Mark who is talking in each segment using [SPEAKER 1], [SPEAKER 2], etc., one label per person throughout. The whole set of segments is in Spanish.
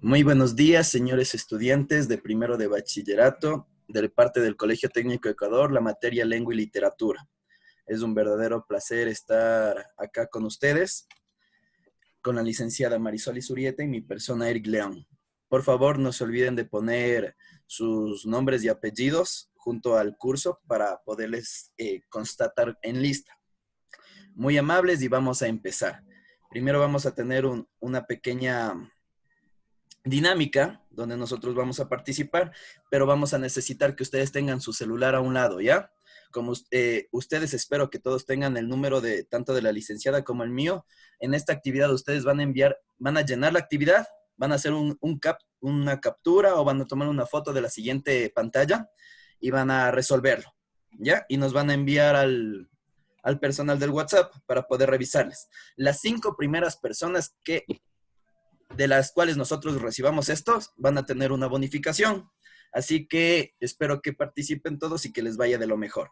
[SPEAKER 1] Muy buenos días, señores estudiantes de primero de bachillerato, de parte del Colegio Técnico Ecuador, la materia Lengua y Literatura. Es un verdadero placer estar acá con ustedes, con la licenciada Marisol Isurieta y mi persona Eric León. Por favor, no se olviden de poner sus nombres y apellidos junto al curso para poderles constatar en lista. Muy amables y vamos a empezar. Primero vamos a tener una pequeña dinámica donde nosotros vamos a participar, pero vamos a necesitar que ustedes tengan su celular a un lado, ¿ya? Como ustedes espero que todos tengan el número de tanto de la licenciada como el mío. En esta actividad ustedes van a llenar la actividad, van a hacer una captura o van a tomar una foto de la siguiente pantalla y van a resolverlo, ¿ya? Y nos van a enviar al personal del WhatsApp para poder revisarles. Las 5 primeras personas de las cuales nosotros recibamos estos, van a tener una bonificación. Así que espero que participen todos y que les vaya de lo mejor.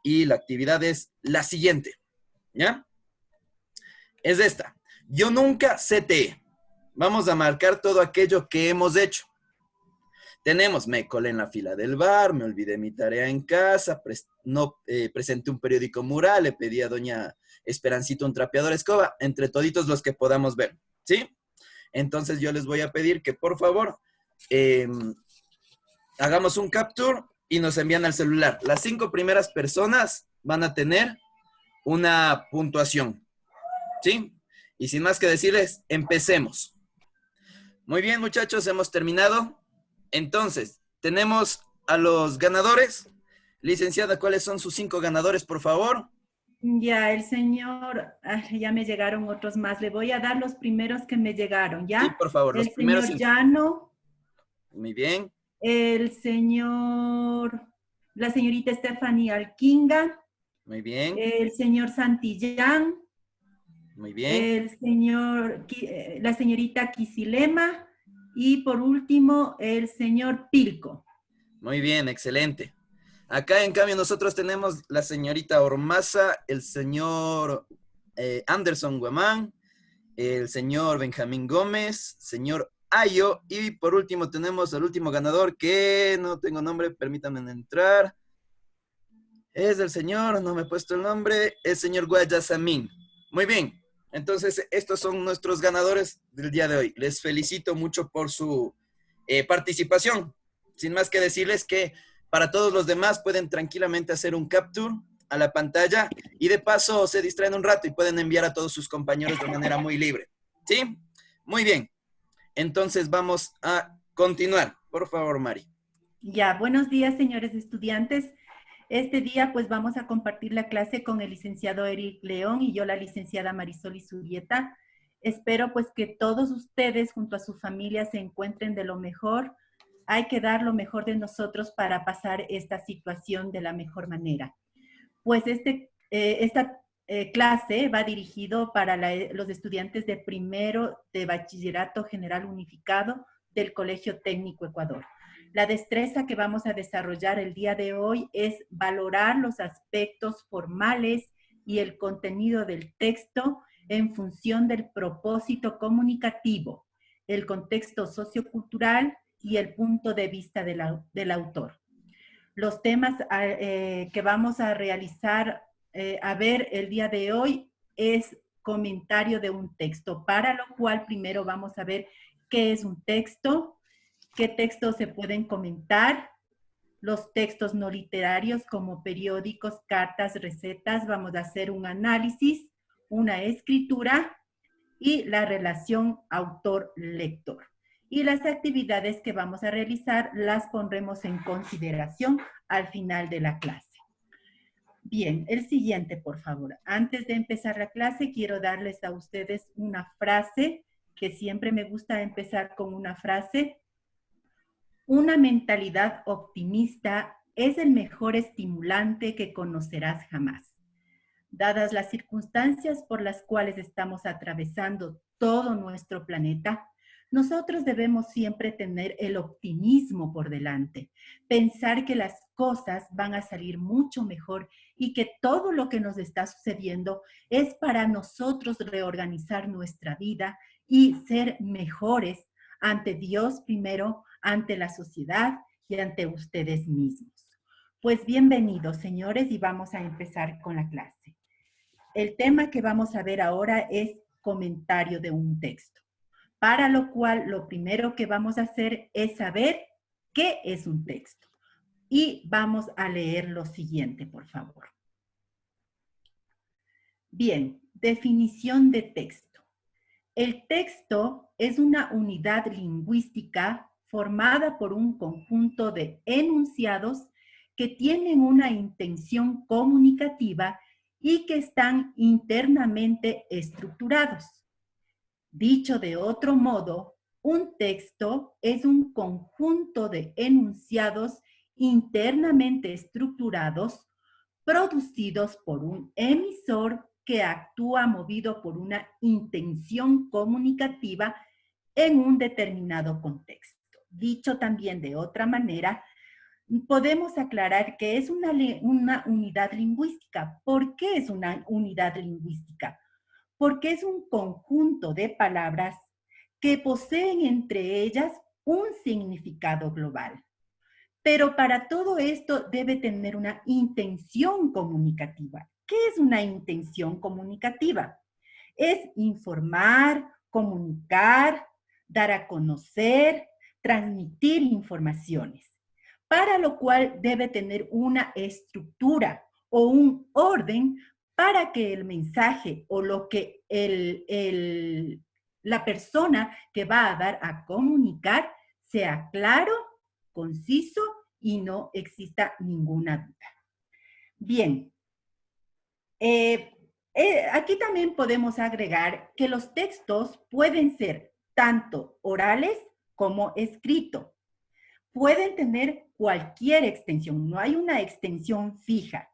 [SPEAKER 1] Y la actividad es la siguiente, ¿ya? Es esta. Yo nunca CTE. Vamos a marcar todo aquello que hemos hecho. Tenemos, me colé en la fila del bar, me olvidé mi tarea en casa, presenté un periódico mural, le pedí a doña Esperancito un trapeador escoba, entre toditos los que podamos ver, ¿sí? Entonces yo les voy a pedir que por favor hagamos un capture y nos envían al celular. Las 5 primeras personas van a tener una puntuación, ¿sí? Y sin más que decirles, empecemos. Muy bien, muchachos, hemos terminado. Entonces, tenemos a los ganadores. Licenciada, ¿cuáles son sus 5 ganadores, por favor?
[SPEAKER 2] Ya, el señor, ya me llegaron otros más. Le voy a dar los primeros que me llegaron,
[SPEAKER 1] Sí,
[SPEAKER 2] ¿ya?
[SPEAKER 1] por favor, los
[SPEAKER 2] El
[SPEAKER 1] primeros
[SPEAKER 2] señor
[SPEAKER 1] 5.
[SPEAKER 2] Llano,
[SPEAKER 1] Muy bien,
[SPEAKER 2] el señor, la señorita Stephanie Alquinga,
[SPEAKER 1] muy bien,
[SPEAKER 2] el señor Santillán,
[SPEAKER 1] muy bien.
[SPEAKER 2] la señorita Quisilema y por último el señor Pilco.
[SPEAKER 1] Muy bien, excelente. Acá, en cambio, nosotros tenemos la señorita Ormaza, el señor Anderson Guamán, el señor Benjamín Gómez, señor Ayo, y por último tenemos al último ganador que no tengo nombre, permítanme entrar. Es el señor, no me he puesto el nombre, el señor Guayasamín. Muy bien, entonces estos son nuestros ganadores del día de hoy. Les felicito mucho por su participación. Sin más que decirles que para todos los demás pueden tranquilamente hacer un capture a la pantalla y de paso se distraen un rato y pueden enviar a todos sus compañeros de manera muy libre. ¿Sí? Muy bien. Entonces vamos a continuar. Por favor, Mari.
[SPEAKER 2] Ya, buenos días, señores estudiantes. Este día pues vamos a compartir la clase con el licenciado Eric León y yo la licenciada Marisol Isurieta. Espero pues que todos ustedes junto a su familia se encuentren de lo mejor. Hay que dar lo mejor de nosotros para pasar esta situación de la mejor manera. Pues esta clase va dirigido para los estudiantes de primero de Bachillerato General Unificado del Colegio Técnico Ecuador. La destreza que vamos a desarrollar el día de hoy es valorar los aspectos formales y el contenido del texto en función del propósito comunicativo, el contexto sociocultural y el punto de vista del autor. Los temas que vamos a realizar, a ver el día de hoy es comentario de un texto, para lo cual primero vamos a ver qué es un texto, qué textos se pueden comentar, los textos no literarios como periódicos, cartas, recetas, vamos a hacer un análisis, una escritura y la relación autor-lector. Y las actividades que vamos a realizar las pondremos en consideración al final de la clase. Bien, el siguiente, por favor. Antes de empezar la clase, quiero darles a ustedes una frase, que siempre me gusta empezar con una frase. Una mentalidad optimista es el mejor estimulante que conocerás jamás. Dadas las circunstancias por las cuales estamos atravesando todo nuestro planeta, nosotros debemos siempre tener el optimismo por delante, pensar que las cosas van a salir mucho mejor y que todo lo que nos está sucediendo es para nosotros reorganizar nuestra vida y ser mejores ante Dios primero, ante la sociedad y ante ustedes mismos. Pues bienvenidos, señores, y vamos a empezar con la clase. El tema que vamos a ver ahora es comentario de un texto, para lo cual lo primero que vamos a hacer es saber qué es un texto. Y vamos a leer lo siguiente, por favor. Bien, definición de texto. El texto es una unidad lingüística formada por un conjunto de enunciados que tienen una intención comunicativa y que están internamente estructurados. Dicho de otro modo, un texto es un conjunto de enunciados internamente estructurados producidos por un emisor que actúa movido por una intención comunicativa en un determinado contexto. Dicho también de otra manera, podemos aclarar que es una unidad lingüística. ¿Por qué es una unidad lingüística? Porque es un conjunto de palabras que poseen entre ellas un significado global. Pero para todo esto debe tener una intención comunicativa. ¿Qué es una intención comunicativa? Es informar, comunicar, dar a conocer, transmitir informaciones, para lo cual debe tener una estructura o un orden para que el mensaje o lo que la persona que va a dar a comunicar sea claro, conciso y no exista ninguna duda. Bien, aquí también podemos agregar que los textos pueden ser tanto orales como escritos. Pueden tener cualquier extensión, no hay una extensión fija.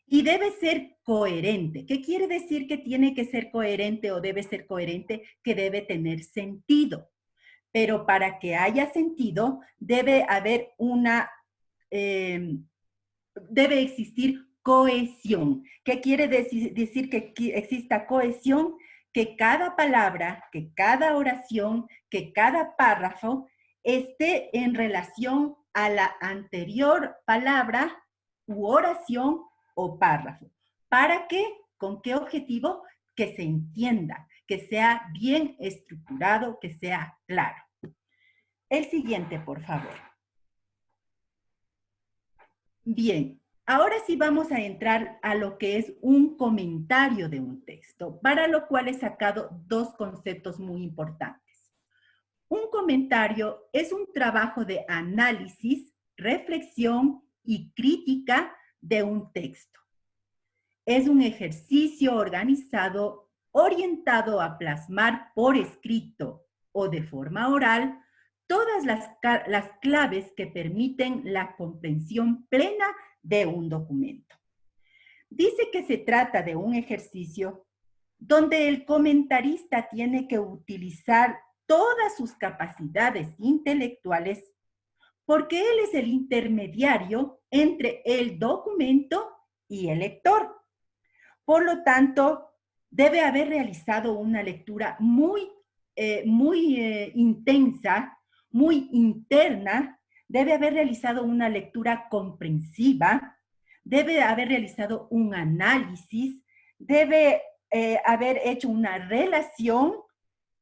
[SPEAKER 2] Y debe ser coherente. ¿Qué quiere decir que tiene que ser coherente o debe ser coherente? Que debe tener sentido. Pero para que haya sentido, debe haber debe existir cohesión. ¿Qué quiere decir que exista cohesión? Que cada palabra, que cada oración, que cada párrafo esté en relación a la anterior palabra u oración o párrafo. ¿Para qué? ¿Con qué objetivo? Que se entienda, que sea bien estructurado, que sea claro. El siguiente, por favor. Bien, ahora sí vamos a entrar a lo que es un comentario de un texto, para lo cual he sacado dos conceptos muy importantes. Un comentario es un trabajo de análisis, reflexión y crítica de un texto. Es un ejercicio organizado orientado a plasmar por escrito o de forma oral todas las claves que permiten la comprensión plena de un documento. Dice que se trata de un ejercicio donde el comentarista tiene que utilizar todas sus capacidades intelectuales porque él es el intermediario entre el documento y el lector. Por lo tanto, debe haber realizado una lectura muy intensa, muy interna, debe haber realizado una lectura comprensiva, debe haber realizado un análisis, debe haber hecho una relación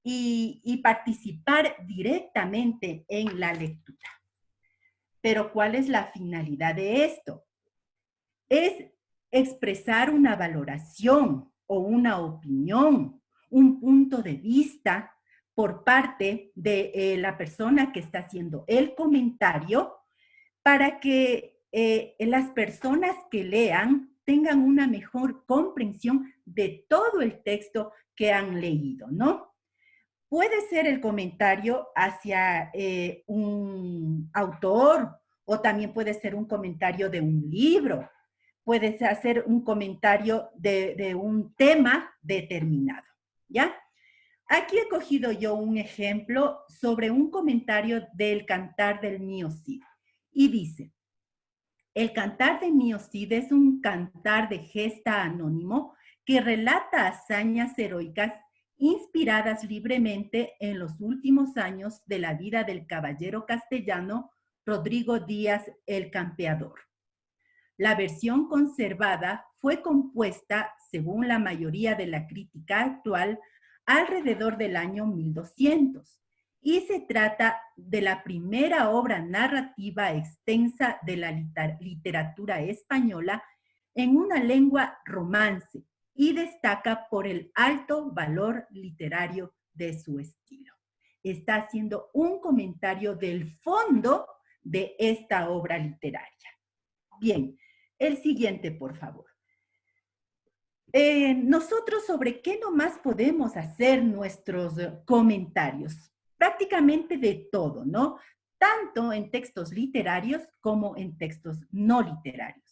[SPEAKER 2] y participar directamente en la lectura. Pero ¿cuál es la finalidad de esto? Es expresar una valoración o una opinión, un punto de vista por parte de la persona que está haciendo el comentario para que las personas que lean tengan una mejor comprensión de todo el texto que han leído, ¿no? Puede ser el comentario hacia un autor o también puede ser un comentario de un libro. Puedes hacer un comentario de un tema determinado, ¿ya? Aquí he cogido yo un ejemplo sobre un comentario del Cantar del Mío Cid. Y dice, el Cantar del Mío Cid es un cantar de gesta anónimo que relata hazañas heroicas inspiradas libremente en los últimos años de la vida del caballero castellano Rodrigo Díaz el Campeador. La versión conservada fue compuesta, según la mayoría de la crítica actual, alrededor del año 1200, y se trata de la primera obra narrativa extensa de la literatura española en una lengua romance, y destaca por el alto valor literario de su estilo. Está haciendo un comentario del fondo de esta obra literaria. Bien, el siguiente, por favor. Nosotros sobre qué nomás podemos hacer nuestros comentarios. Prácticamente de todo, ¿no? Tanto en textos literarios como en textos no literarios.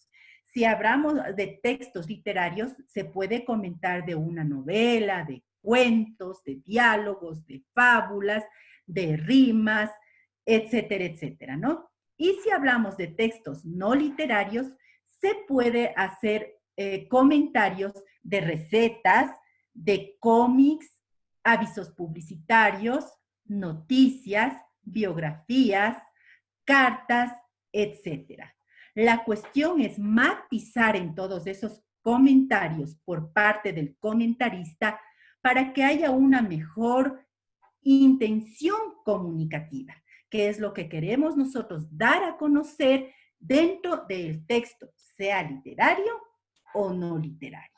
[SPEAKER 2] Si hablamos de textos literarios, se puede comentar de una novela, de cuentos, de diálogos, de fábulas, de rimas, etcétera, etcétera, ¿no? Y si hablamos de textos no literarios, se puede hacer comentarios de recetas, de cómics, avisos publicitarios, noticias, biografías, cartas, etcétera. La cuestión es matizar en todos esos comentarios por parte del comentarista para que haya una mejor intención comunicativa, que es lo que queremos nosotros dar a conocer dentro del texto, sea literario o no literario.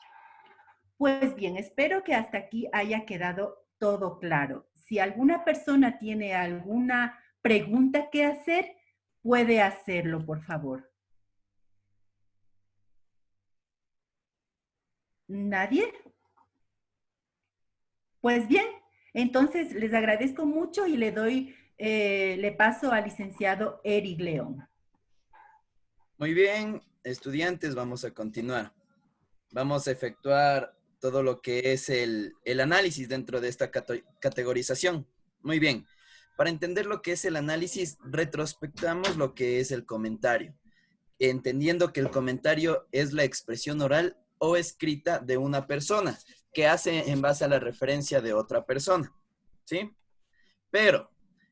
[SPEAKER 2] Pues bien, espero que hasta aquí haya quedado todo claro. Si alguna persona tiene alguna pregunta que hacer, puede hacerlo, por favor. ¿Nadie? Pues bien, entonces les agradezco mucho y le paso al licenciado Eric León.
[SPEAKER 1] Muy bien, estudiantes, vamos a continuar. Vamos a efectuar todo lo que es el análisis dentro de esta categorización. Muy bien. Para entender lo que es el análisis, retrospectamos lo que es el comentario, entendiendo que el comentario es la expresión oral o escrita de una persona que hace en base a la referencia de otra persona, ¿sí? Pero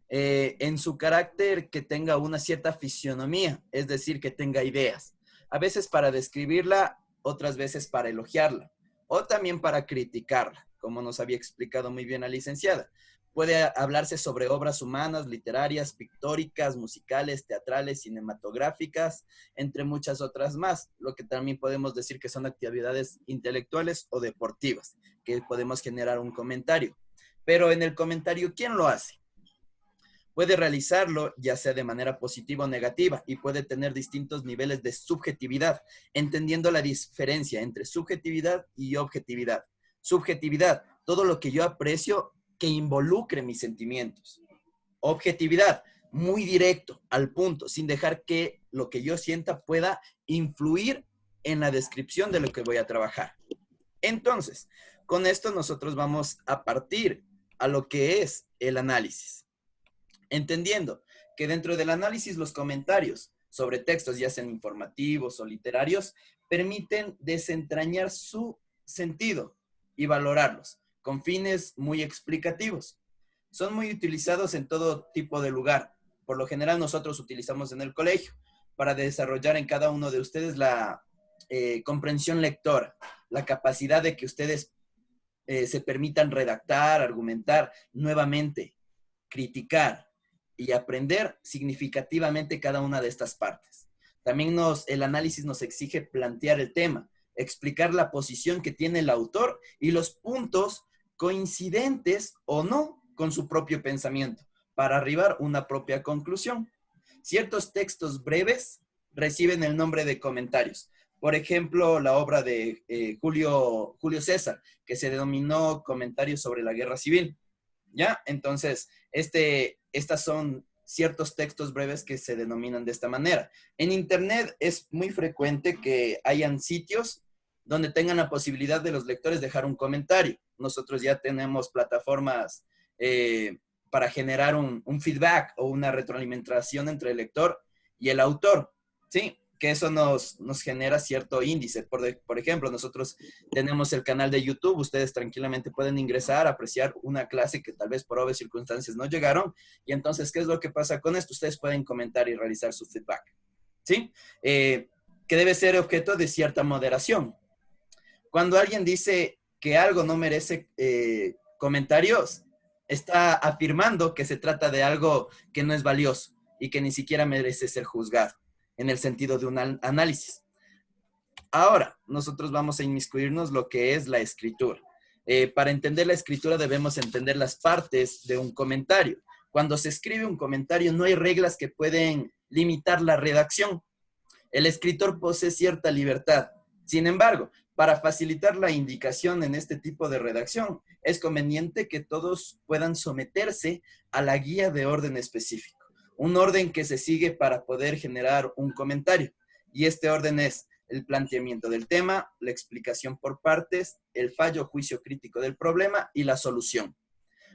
[SPEAKER 1] en su carácter que tenga una cierta fisionomía, es decir, que tenga ideas, a veces para describirla, otras veces para elogiarla, o también para criticarla, como nos había explicado muy bien la licenciada. Puede hablarse sobre obras humanas, literarias, pictóricas, musicales, teatrales, cinematográficas, entre muchas otras más, lo que también podemos decir que son actividades intelectuales o deportivas, que podemos generar un comentario. Pero en el comentario, ¿quién lo hace? Puede realizarlo ya sea de manera positiva o negativa y puede tener distintos niveles de subjetividad, entendiendo la diferencia entre subjetividad y objetividad. Subjetividad, todo lo que yo aprecio que involucre mis sentimientos. Objetividad, muy directo, al punto, sin dejar que lo que yo sienta pueda influir en la descripción de lo que voy a trabajar. Entonces, con esto nosotros vamos a partir a lo que es el análisis. Entendiendo que dentro del análisis los comentarios sobre textos, ya sean informativos o literarios, permiten desentrañar su sentido y valorarlos con fines muy explicativos. Son muy utilizados en todo tipo de lugar. Por lo general nosotros utilizamos en el colegio para desarrollar en cada uno de ustedes la comprensión lectora, la capacidad de que ustedes se permitan redactar, argumentar nuevamente, criticar y aprender significativamente cada una de estas partes. También el análisis nos exige plantear el tema, explicar la posición que tiene el autor y los puntos coincidentes o no con su propio pensamiento para arribar a una propia conclusión. Ciertos textos breves reciben el nombre de comentarios. Por ejemplo, la obra de Julio César, que se denominó Comentarios sobre la Guerra Civil. ¿Ya? Entonces, estas son ciertos textos breves que se denominan de esta manera. En Internet es muy frecuente que hayan sitios donde tengan la posibilidad de los lectores dejar un comentario. Nosotros ya tenemos plataformas para generar un feedback o una retroalimentación entre el lector y el autor, ¿sí? que eso nos genera cierto índice. Por ejemplo, nosotros tenemos el canal de YouTube, ustedes tranquilamente pueden ingresar, apreciar una clase que tal vez por obvias circunstancias no llegaron, y entonces, ¿qué es lo que pasa con esto? Ustedes pueden comentar y realizar su feedback, ¿sí? Que debe ser objeto de cierta moderación. Cuando alguien dice que algo no merece comentarios, está afirmando que se trata de algo que no es valioso y que ni siquiera merece ser juzgado en el sentido de un análisis. Ahora, nosotros vamos a inmiscuirnos lo que es la escritura. Para entender la escritura debemos entender las partes de un comentario. Cuando se escribe un comentario no hay reglas que pueden limitar la redacción. El escritor posee cierta libertad. Sin embargo, para facilitar la indicación en este tipo de redacción, es conveniente que todos puedan someterse a la guía de orden específico. Un orden que se sigue para poder generar un comentario. Y este orden es el planteamiento del tema, la explicación por partes, el fallo o juicio crítico del problema y la solución.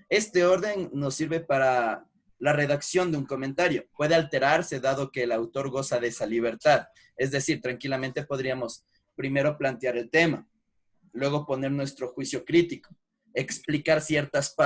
[SPEAKER 1] Este orden nos sirve para la redacción de un comentario. Puede alterarse dado que el autor goza de esa libertad. Es decir, tranquilamente podríamos primero plantear el tema, luego poner nuestro juicio crítico, explicar ciertas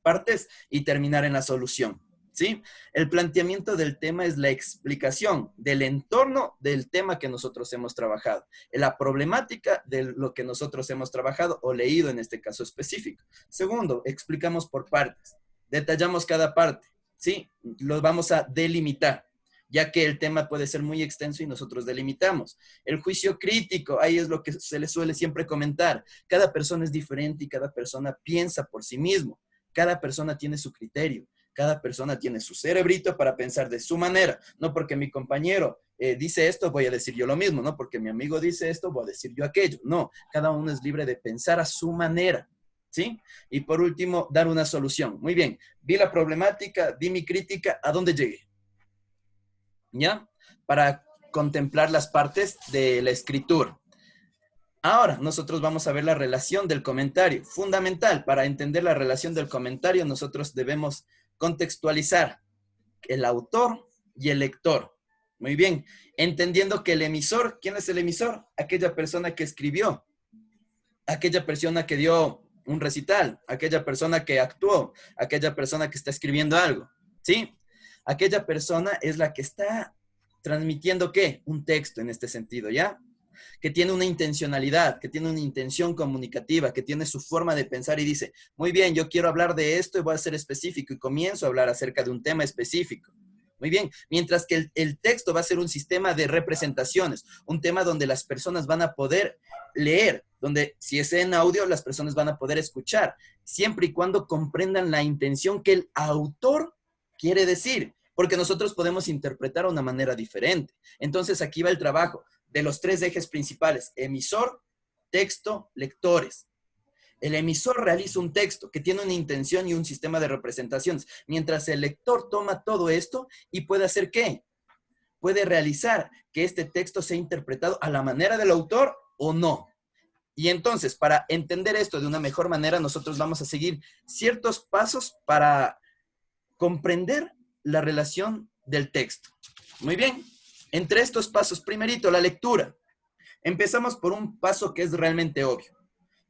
[SPEAKER 1] partes y terminar en la solución. ¿Sí? El planteamiento del tema es la explicación del entorno del tema que nosotros hemos trabajado, la problemática de lo que nosotros hemos trabajado o leído en este caso específico. Segundo, explicamos por partes, detallamos cada parte, ¿sí? Los vamos a delimitar, ya que el tema puede ser muy extenso y nosotros delimitamos. El juicio crítico, ahí es lo que se le suele siempre comentar. Cada persona es diferente y cada persona piensa por sí mismo. Cada persona tiene su criterio. Cada persona tiene su cerebrito para pensar de su manera. No porque mi compañero dice esto, voy a decir yo lo mismo. No porque mi amigo dice esto, voy a decir yo aquello. No, cada uno es libre de pensar a su manera. ¿Sí? Y por último, dar una solución. Muy bien, vi la problemática, di mi crítica, ¿a dónde llegué? ¿Ya? Para contemplar las partes de la escritura. Ahora, nosotros vamos a ver la relación del comentario. Fundamental, para entender la relación del comentario, nosotros debemos contextualizar el autor y el lector. Muy bien, entendiendo que el emisor, ¿quién es el emisor? Aquella persona que escribió, aquella persona que dio un recital, aquella persona que actuó, aquella persona que está escribiendo algo, ¿sí? Aquella persona es la que está transmitiendo, ¿qué? Un texto en este sentido, ¿ya? Que tiene una intencionalidad, que tiene una intención comunicativa, que tiene su forma de pensar y dice, muy bien, yo quiero hablar de esto y voy a ser específico y comienzo a hablar acerca de un tema específico. Muy bien, mientras que el texto va a ser un sistema de representaciones, un tema donde las personas van a poder leer, donde si es en audio, las personas van a poder escuchar, siempre y cuando comprendan la intención que el autor quiere decir, porque nosotros podemos interpretar de una manera diferente. Entonces aquí va el trabajo de los tres ejes principales: emisor, texto, lectores. El emisor realiza un texto que tiene una intención y un sistema de representaciones, mientras el lector toma todo esto y puede hacer ¿qué? Puede realizar que este texto sea interpretado a la manera del autor o no. Y entonces, para entender esto de una mejor manera, nosotros vamos a seguir ciertos pasos para comprender la relación del texto. Muy bien. Entre estos pasos, primerito, la lectura. Empezamos por un paso que es realmente obvio,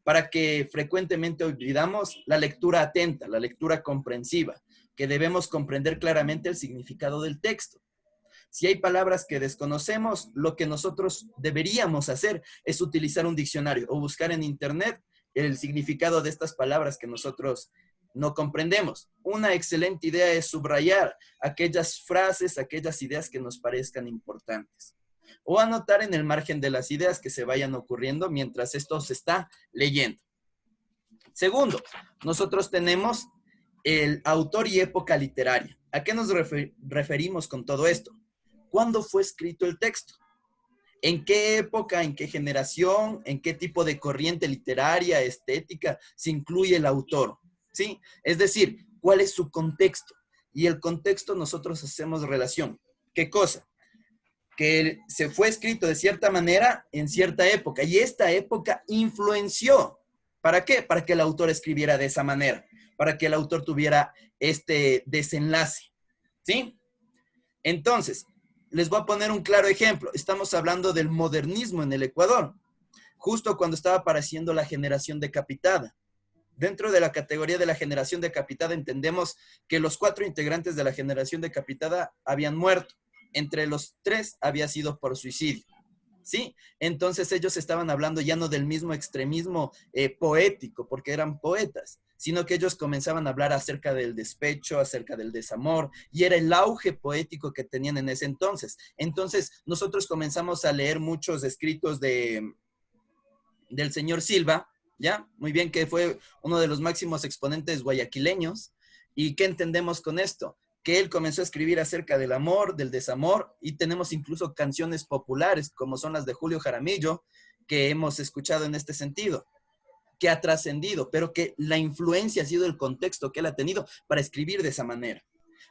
[SPEAKER 1] para que frecuentemente olvidamos la lectura atenta, la lectura comprensiva, que debemos comprender claramente el significado del texto. Si hay palabras que desconocemos, lo que nosotros deberíamos hacer es utilizar un diccionario o buscar en internet el significado de estas palabras que nosotros no comprendemos. Una excelente idea es subrayar aquellas frases, aquellas ideas que nos parezcan importantes. O anotar en el margen de las ideas que se vayan ocurriendo mientras esto se está leyendo. Segundo, nosotros tenemos el autor y época literaria. ¿A qué nos referimos con todo esto? ¿Cuándo fue escrito el texto? ¿En qué época, en qué generación, en qué tipo de corriente literaria, estética se incluye el autor? ¿Sí? Es decir, ¿cuál es su contexto? Y el contexto nosotros hacemos relación. ¿Qué cosa? Que se fue escrito de cierta manera en cierta época y esta época influenció. ¿Para qué? Para que el autor escribiera de esa manera, para que el autor tuviera este desenlace. ¿Sí? Entonces, Les voy a poner un claro ejemplo. Estamos hablando del modernismo en el Ecuador, justo cuando estaba apareciendo la generación decapitada. Dentro de la categoría de la generación decapitada entendemos que los 4 integrantes de la generación decapitada habían muerto. Entre los 3 había sido por suicidio. ¿Sí? Entonces ellos estaban hablando ya no del mismo extremismo poético, porque eran poetas, sino que ellos comenzaban a hablar acerca del despecho, acerca del desamor, y era el auge poético que tenían en ese entonces. Entonces nosotros comenzamos a leer muchos escritos del señor Silva, ¿ya? Muy bien, que fue uno de los máximos exponentes guayaquileños. ¿Y qué entendemos con esto? Que él comenzó a escribir acerca del amor, del desamor, y tenemos incluso canciones populares, como son las de Julio Jaramillo, que hemos escuchado en este sentido, que ha trascendido, pero que la influencia ha sido el contexto que él ha tenido para escribir de esa manera.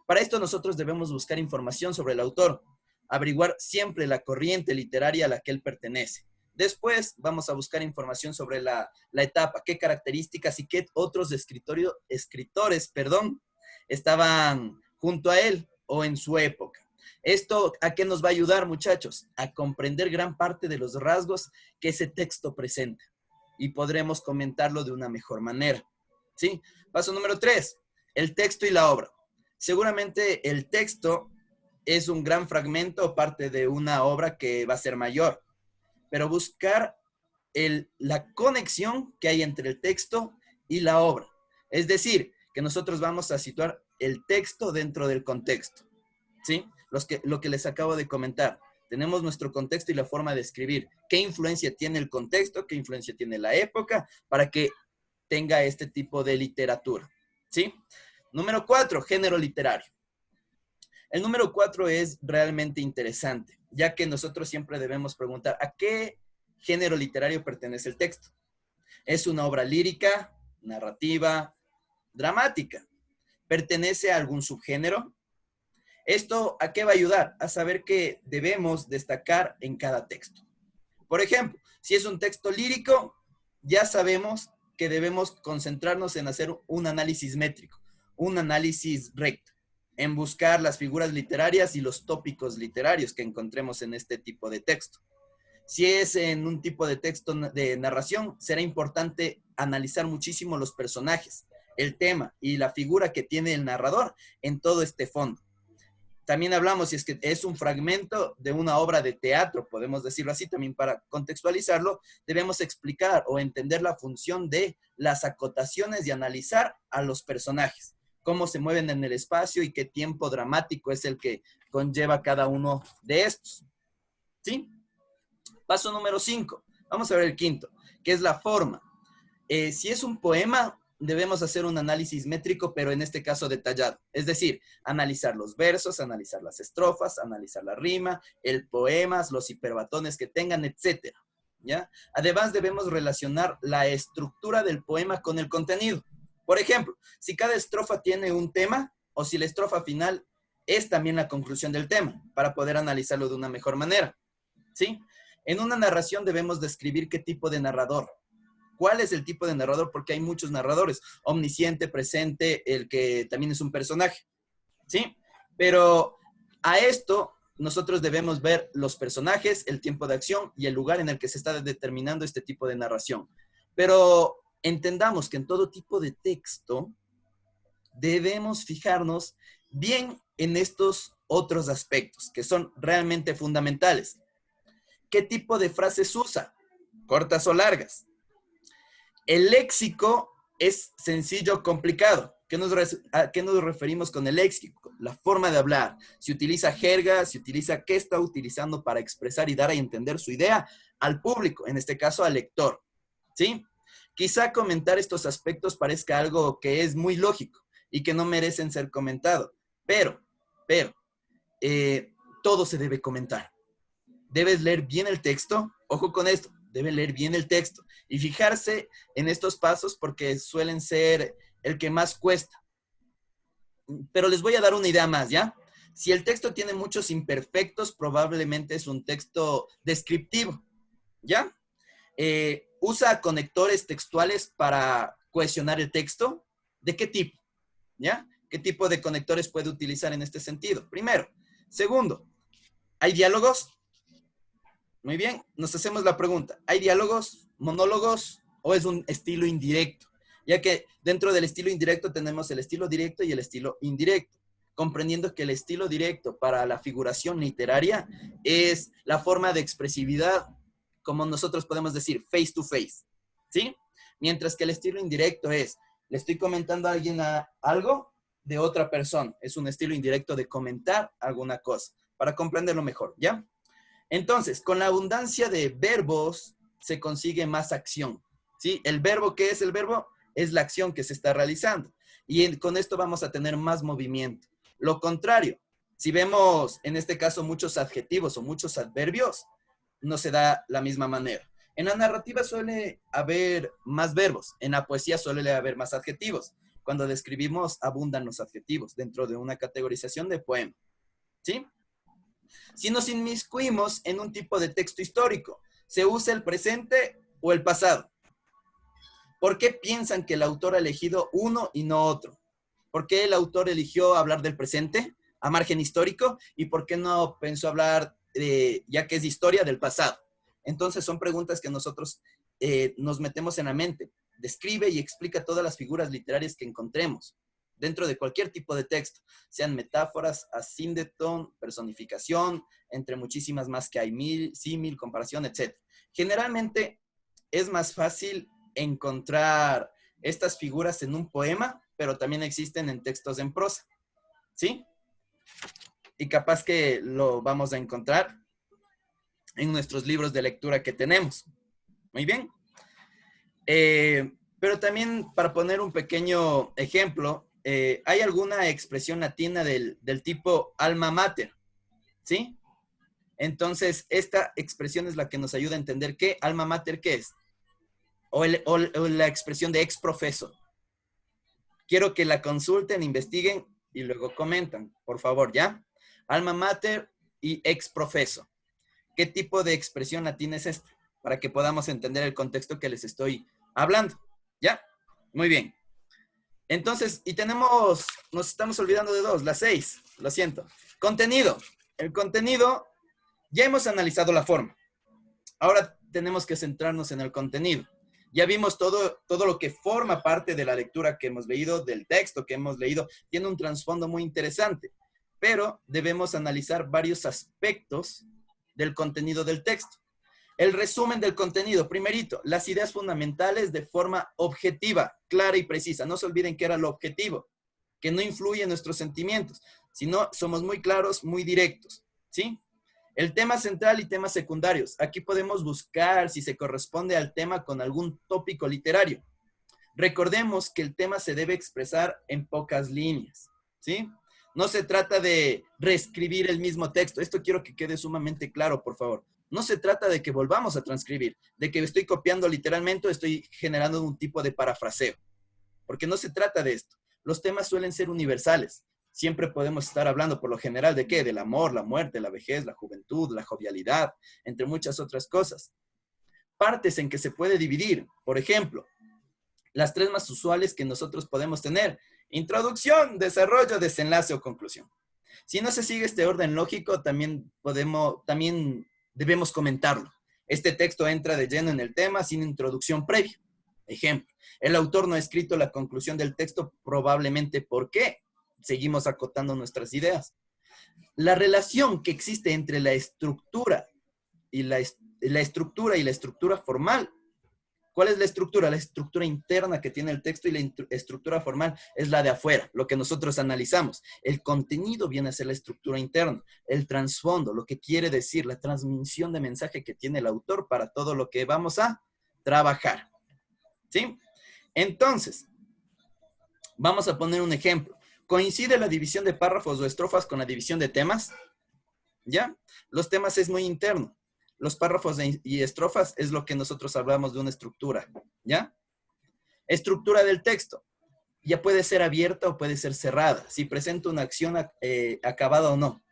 [SPEAKER 1] Para esto nosotros debemos buscar información sobre el autor, averiguar siempre la corriente literaria a la que él pertenece. Después vamos a buscar información sobre la etapa, qué características y qué otros escritores estaban junto a él o en su época. ¿Esto a qué nos va a ayudar, muchachos? A comprender gran parte de los rasgos que ese texto presenta y podremos comentarlo de una mejor manera. ¿Sí? Paso número 3, el texto y la obra. Seguramente el texto es un gran fragmento o parte de una obra que va a ser mayor, pero buscar la conexión que hay entre el texto y la obra. Es decir, que nosotros vamos a situar el texto dentro del contexto. ¿Sí? Lo que les acabo de comentar. Tenemos nuestro contexto y la forma de escribir. ¿Qué influencia tiene el contexto? ¿Qué influencia tiene la época? Para que tenga este tipo de literatura. ¿Sí? Número 4, género literario. El número 4 es realmente interesante, ya que nosotros siempre debemos preguntar ¿a qué género literario pertenece el texto? ¿Es una obra lírica, narrativa, dramática? ¿Pertenece a algún subgénero? ¿Esto a qué va a ayudar? A saber qué debemos destacar en cada texto. Por ejemplo, si es un texto lírico, ya sabemos que debemos concentrarnos en hacer un análisis métrico, un análisis recto, en buscar las figuras literarias y los tópicos literarios que encontremos en este tipo de texto. Si es en un tipo de texto de narración, será importante analizar muchísimo los personajes, el tema y la figura que tiene el narrador en todo este fondo. También hablamos, si es que es un fragmento de una obra de teatro, podemos decirlo así, también para contextualizarlo, debemos explicar o entender la función de las acotaciones y analizar a los personajes, cómo se mueven en el espacio y qué tiempo dramático es el que conlleva cada uno de estos. ¿Sí? Paso número 5. Vamos a ver el quinto, que es la forma. Si es un poema, debemos hacer un análisis métrico, pero en este caso detallado. Es decir, analizar los versos, analizar las estrofas, analizar la rima, el poema, los hiperbatones que tengan, etc. ¿Ya? Además, debemos relacionar la estructura del poema con el contenido. Por ejemplo, si cada estrofa tiene un tema, o si la estrofa final es también la conclusión del tema, para poder analizarlo de una mejor manera. ¿Sí? En una narración debemos describir qué tipo de narrador. ¿Cuál es el tipo de narrador? Porque hay muchos narradores. Omnisciente, presente, el que también es un personaje. ¿Sí? Pero a esto nosotros debemos ver los personajes, el tiempo de acción y el lugar en el que se está determinando este tipo de narración. Pero entendamos que en todo tipo de texto debemos fijarnos bien en estos otros aspectos que son realmente fundamentales. ¿Qué tipo de frases usa? ¿Cortas o largas? El léxico es sencillo o complicado. ¿A qué nos referimos con el léxico? La forma de hablar. Si utiliza jerga, si utiliza qué está utilizando para expresar y dar a entender su idea al público, en este caso al lector. ¿Sí? Quizá comentar estos aspectos parezca algo que es muy lógico y que no merecen ser comentado, pero, todo se debe comentar. Debes leer bien el texto. Ojo con esto, debe leer bien el texto y fijarse en estos pasos porque suelen ser el que más cuesta. Pero les voy a dar una idea más, ¿ya? Si el texto tiene muchos imperfectos, probablemente es un texto descriptivo, ¿ya? Usa conectores textuales para cohesionar el texto. ¿De qué tipo? ¿Ya? ¿Qué tipo de conectores puede utilizar en este sentido? Primero. Segundo, ¿Hay diálogos? Muy bien, nos hacemos la pregunta. ¿Hay diálogos, monólogos o es un estilo indirecto? Ya que dentro del estilo indirecto tenemos el estilo directo y el estilo indirecto, comprendiendo que el estilo directo para la figuración literaria es la forma de expresividad, como nosotros podemos decir, face to face, ¿sí? Mientras que el estilo indirecto es, le estoy comentando a alguien algo de otra persona. Es un estilo indirecto de comentar alguna cosa, para comprenderlo mejor, ¿ya? Entonces, con la abundancia de verbos se consigue más acción, ¿sí? El verbo, ¿qué es el verbo? Es la acción que se está realizando. Y con esto vamos a tener más movimiento. Lo contrario, si vemos en este caso muchos adjetivos o muchos adverbios, no se da la misma manera. En la narrativa suele haber más verbos, en la poesía suele haber más adjetivos. Cuando describimos, abundan los adjetivos dentro de una categorización de poema, ¿sí? Si nos inmiscuimos en un tipo de texto histórico, ¿se usa el presente o el pasado? ¿Por qué piensan que el autor ha elegido uno y no otro? ¿Por qué el autor eligió hablar del presente a margen histórico y por qué no pensó hablar, ya que es historia, del pasado? Entonces son preguntas que nosotros nos metemos en la mente. Describe y explica todas las figuras literarias que encontremos dentro de cualquier tipo de texto, sean metáforas, asíndeton, personificación, entre muchísimas más que hay, símil, comparación, etc. Generalmente es más fácil encontrar estas figuras en un poema, pero también existen en textos en prosa, ¿sí? Y capaz que lo vamos a encontrar en nuestros libros de lectura que tenemos. Muy bien. Pero también, para poner un pequeño ejemplo, ¿hay alguna expresión latina del tipo alma mater? ¿Sí? Entonces, esta expresión es la que nos ayuda a entender qué alma mater, ¿qué es? O la expresión de ex profeso. Quiero que la consulten, investiguen y luego comentan, por favor, ¿ya? Alma mater y ex profeso. ¿Qué tipo de expresión latina es esta? Para que podamos entender el contexto que les estoy hablando, ¿ya? Muy bien. Entonces, nos estamos olvidando de dos, las 6, lo siento. Contenido. El contenido, ya hemos analizado la forma. Ahora tenemos que centrarnos en el contenido. Ya vimos todo lo que forma parte de la lectura que hemos leído, del texto que hemos leído. Tiene un trasfondo muy interesante, pero debemos analizar varios aspectos del contenido del texto. El resumen del contenido, primerito, las ideas fundamentales de forma objetiva, clara y precisa. No se olviden que era lo objetivo, que no influye en nuestros sentimientos, sino somos muy claros, muy directos, ¿sí? El tema central y temas secundarios. Aquí podemos buscar si se corresponde al tema con algún tópico literario. Recordemos que el tema se debe expresar en pocas líneas, ¿sí? No se trata de reescribir el mismo texto. Esto quiero que quede sumamente claro, por favor. No se trata de que volvamos a transcribir, de que estoy copiando literalmente o estoy generando un tipo de parafraseo, porque no se trata de esto. Los temas suelen ser universales. Siempre podemos estar hablando, por lo general, ¿de qué? Del amor, la muerte, la vejez, la juventud, la jovialidad, entre muchas otras cosas. Partes en que se puede dividir, por ejemplo, las 3 más usuales que nosotros podemos tener: introducción, desarrollo, desenlace o conclusión. Si no se sigue este orden lógico, también debemos comentarlo. Este texto entra de lleno en el tema sin introducción previa. Ejemplo, el autor no ha escrito la conclusión del texto, probablemente porque seguimos acotando nuestras ideas. La relación que existe entre la estructura y la estructura formal. ¿Cuál es la estructura? La estructura interna que tiene el texto, y la estructura formal es la de afuera, lo que nosotros analizamos. El contenido viene a ser la estructura interna, el trasfondo, lo que quiere decir, la transmisión de mensaje que tiene el autor para todo lo que vamos a trabajar, ¿sí? Entonces, vamos a poner un ejemplo. ¿Coincide la división de párrafos o estrofas con la división de temas? ¿Ya? Los temas es muy interno. Los párrafos y estrofas es lo que nosotros hablamos de una estructura, ¿ya? Estructura del texto. Ya puede ser abierta o puede ser cerrada. Si presenta una acción acabada o no.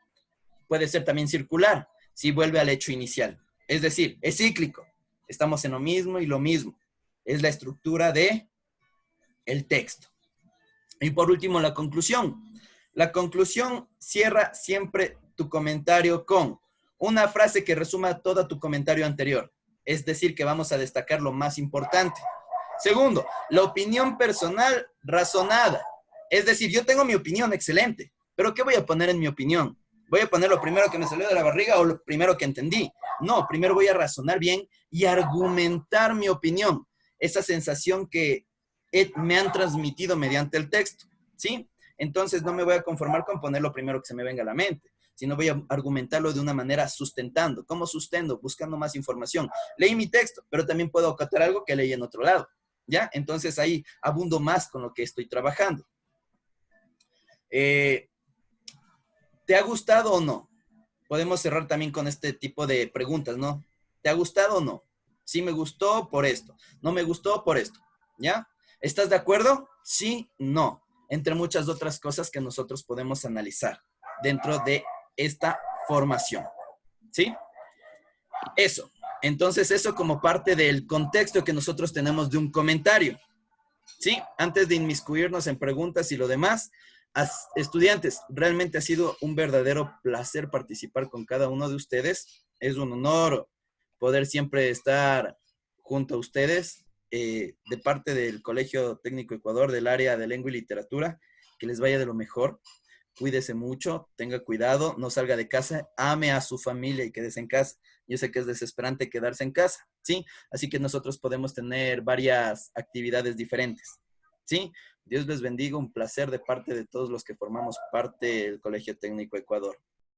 [SPEAKER 1] Puede ser también circular, si vuelve al hecho inicial. Es decir, es cíclico. Estamos en lo mismo y lo mismo. Es la estructura de el texto. Y por último, la conclusión. La conclusión cierra siempre tu comentario con: una frase que resuma todo tu comentario anterior. Es decir, que vamos a destacar lo más importante. Segundo, la opinión personal razonada. Es decir, yo tengo mi opinión excelente, pero ¿qué voy a poner en mi opinión? ¿Voy a poner lo primero que me salió de la barriga o lo primero que entendí? No, primero voy a razonar bien y argumentar mi opinión. Esa sensación que me han transmitido mediante el texto, ¿sí? Entonces no me voy a conformar con poner lo primero que se me venga a la mente, sino voy a argumentarlo de una manera sustentando. ¿Cómo sustento? Buscando más información. Leí mi texto, pero también puedo acotar algo que leí en otro lado, ¿ya? Entonces ahí abundo más con lo que estoy trabajando. ¿Te ha gustado o no? Podemos cerrar también con este tipo de preguntas, ¿no? ¿Te ha gustado o no? Sí me gustó por esto, no me gustó por esto, ¿ya? ¿Estás de acuerdo? Sí, no. Entre muchas otras cosas que nosotros podemos analizar dentro de esta formación, ¿sí? Eso. Entonces, eso como parte del contexto que nosotros tenemos de un comentario, ¿sí? Antes de inmiscuirnos en preguntas y lo demás, estudiantes, realmente ha sido un verdadero placer participar con cada uno de ustedes. Es un honor poder siempre estar junto a ustedes de parte del Colegio Técnico Ecuador, del área de lengua y literatura. Que les vaya de lo mejor. Cuídese mucho, tenga cuidado, no salga de casa, ame a su familia y quédese en casa. Yo sé que es desesperante quedarse en casa, ¿sí? Así que nosotros podemos tener varias actividades diferentes, ¿sí? Dios les bendiga, un placer de parte de todos los que formamos parte del Colegio Técnico Ecuador.